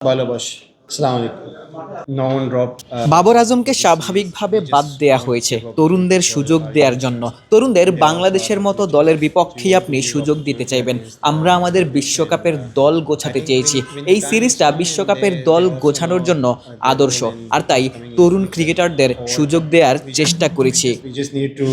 ভালোবাসি। আসসালামু আলাইকুম। নন ড্রপ বাবর আজমকে স্বাভাবিকভাবে বাদ দেয়া হয়েছে তরুণদের সুযোগ দেওয়ার জন্য। তরুণদের বাংলাদেশের মতো দলের বিপক্ষেই আপনি সুযোগ দিতে চাইবেন। আমরা আমাদের বিশ্বকাপের দল গোছাতে চেয়েছি। এই সিরিজটা বিশ্বকাপের দল গোছানোর জন্য আদর্শ, আর তাই তরুণ ক্রিকেটারদের সুযোগ দেওয়ার চেষ্টা করেছি। we just need to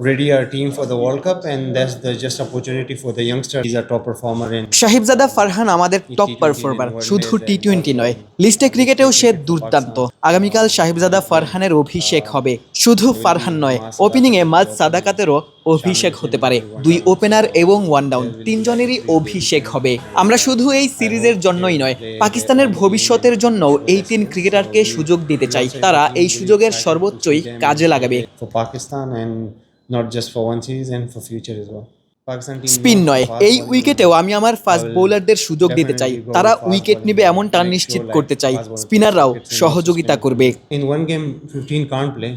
ready our team for the World Cup, and that's the just opportunity for the youngster. He's a top performer in Sahibzada Farhan আমাদের টপ পারফর্মার, শুধু টি-20 নয়, লিস্টে ক্রিকেটেও সে দুর্দান্ত। আগামীকাল সাহিবজাদা ফারহানের অভিষেক হবে। শুধু ফারহান নয়, ওপেনিংয়ে মাজ সাদাকাতেরও অভিষেক হতে পারে। দুই ওপেনার এবং ওয়ান ডাউন তিনজনেরই অভিষেক হবে। আমরা শুধু এই সিরিজের জন্যই নয়, পাকিস্তানের ভবিষ্যতের জন্য এই তিন ক্রিকেটারকে সুযোগ দিতে চাই। তারা এই সুযোগের সর্বোচ্চই কাজে লাগাবে। for Pakistan, and not just for one series and for future as well. Pakistan team spin নয়, এই উইকেটেও আমি আমার ফাস্ট বোলারদের সুযোগ দিতে চাই। তারা উইকেট নেবে এমনটা নিশ্চিত করতে চাই। স্পিনাররাও সহযোগিতা করবে। in one game 15 can't play.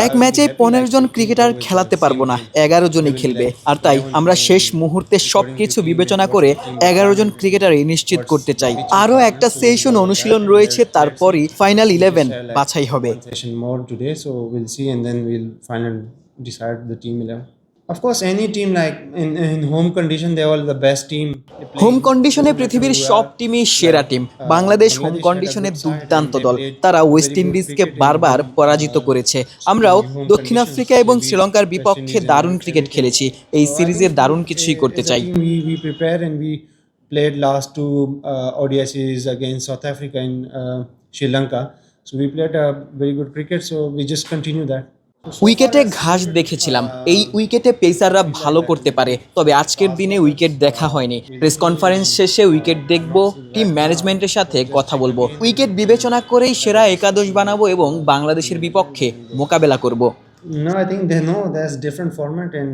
এক ম্যাচে 15 জন ক্রিকেটার খেলাতে পারবো না, 11 জনই খেলবে। আর তাই আমরা শেষ মুহূর্তে সবকিছু বিবেচনা করে 11 জন ক্রিকেটারই নিশ্চিত করতে চাই। আরও একটা সেশন অনুশীলন রয়েছে, তারপরই ফাইনাল 11 বাছাই হবে। Session more today, so we'll see, and then we'll finally decide the team 11. Of course, any team like in home condition, they're all the best team. Home কন্ডিশনে পৃথিবীর সব টিমই সেরা টিম। বাংলাদেশ হোম কন্ডিশনে দুর্দান্ত দল। তারা ওয়েস্ট ইন্ডিজকে বারবার পরাজিত করেছে। আমরাও দক্ষিণ আফ্রিকা এবং শ্রীলঙ্কার বিপক্ষে দারুণ ক্রিকেট খেলেছি। এই সিরিজে দারুণ কিছুই করতে চাই। We prepare, and we played last two ODI series against South Africa and Sri Lanka. So we played a very good cricket. So we just continue that. উইকেটে ঘাস দেখেছিলাম। এই উইকেটে পেসাররা ভালো করতে পারে, তবে আজকের দিনে উইকেট দেখা হয়নি। প্রেস কনফারেন্স শেষে উইকেট দেখব, টিম ম্যানেজমেন্টের সাথে কথা বলবো, উইকেট বিবেচনা করেই সেরা একাদশ বানাবো এবং বাংলাদেশের বিপক্ষে মোকাবেলা করব। No, I think they know there's different format, and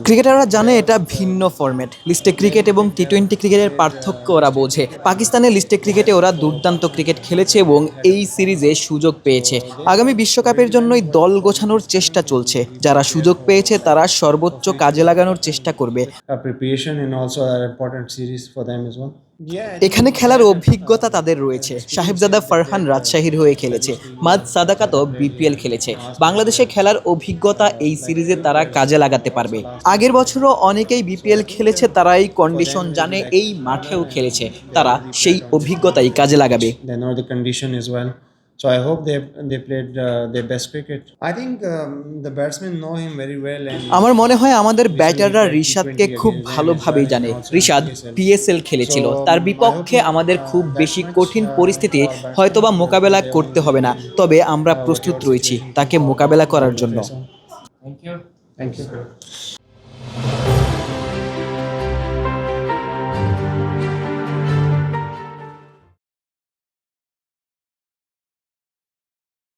ক্রিকেটাররা জানে এটা ভিন্ন ফরম্যাট। লিস্টে ক্রিকেট এবং টি-20 ক্রিকেটের পার্থক্য ওরা বোঝে। পাকিস্তানের লিস্টে ক্রিকেটে ওরা দুর্দান্ত ক্রিকেট খেলেছে এবং এই সিরিজে সুযোগ পেয়েছে। আগামী বিশ্বকাপের জন্যই দল গোছানোর চেষ্টা চলছে। যারা সুযোগ পেয়েছে তারা সর্বোচ্চ কাজে লাগানোর চেষ্টা করবে। preparation and also an important series for them as well. এখানে খেলার অভিজ্ঞতা তাদের রয়েছে। সাহেবজাদা ফারহান রাজশাহীর হয়ে খেলেছে, মাজ সাদাকাতও বিপিএল খেলেছে। বাংলাদেশে খেলার অভিজ্ঞতা এই সিরিজে তারা কাজে লাগাতে পারবে। আগের বছরও অনেকেই বিপিএল খেলেছে, তারা এই কন্ডিশন জানে, এই মাঠেও খেলেছে। তারা সেই অভিজ্ঞতাই কাজে লাগাবে। They know the condition as well. So I hope they played their best cricket. I think the batsmen know him very well, and আমার মনে হয় আমাদের ব্যাটাররা রিশাদকে খুব ভালোভাবেই জানে। রিশাদ পিএসএল খেলেছিল। তার বিপক্ষে আমাদের খুব বেশি কঠিন পরিস্থিতি হয়তোবা মোকাবেলা করতে হবে না, তবে আমরা প্রস্তুত রয়েছি তাকে মোকাবেলা করার জন্য। Thank you.